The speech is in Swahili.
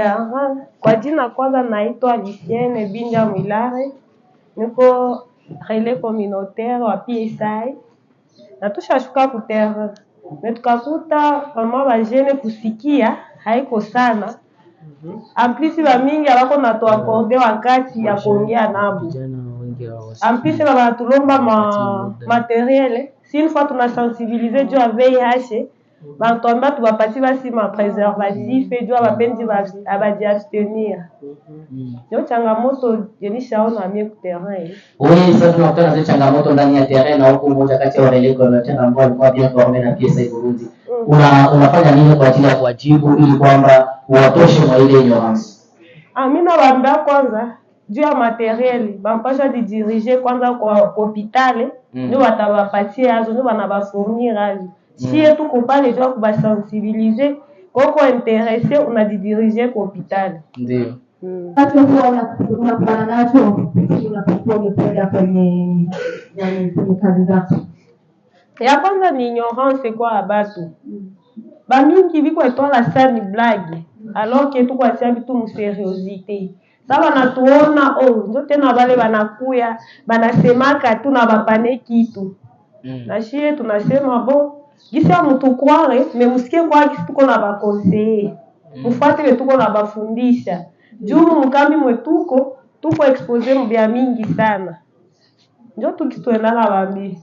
terrain. Kwa jina kwanza naitwa Lisienne Binja Mwilare, niko relais communautaire wa PSI. Na tushashuka ku terrain, na tukakuta mama bajene kusikia haiko sana. Amplisi ba mingi abako na tuakorde wakati ya kuongea nabo. Amplisi baba tulomba materiel, si une fois tunasensibiliser juu ya VIH, bantuamba tubapati basi ma preservatif juu abapenzi abaji abstenir. Ndio changamoto jenishaona mie ku terrain. Oui, sasa tunakutana na changamoto ndani ya terrain, na huko mmoja kati ya wale communautaire ambao walikuwa bien formés na PSI Burundi. Unafanya nini kwa ajili ya kuwajibu ili kwamba watoshe mwa ile ignorance? Mimi nawaambia kwanza juu ya materiel, bampasha diriger kwanza kwa hospitali, ndio watawapatia hazo, ndio wanabafournir hazo. Si tuko pale juu kubasensibiliser, koko intéressé unadiriger kwa hospitali. Ndio. Watu huwa unapana nacho unapokuwa umependa kwenye kazi zako. Ya kwanza ni ignorance kwa batu. Ba mingi biko etola sana blague, alors que tuko atia bitu mu seriosité. Sasa natuona ndio tena wale wanakuya banasemaka tu na bapane kitu. Na shie tunasema bon, gisa mtu kware, memusikie kwa gisi tuko na ba conseiller. Mufuate tuko na bafundisha. Juu mkambi mwetuko tuko expose mbia mingi sana. Ndio tukituendana babi.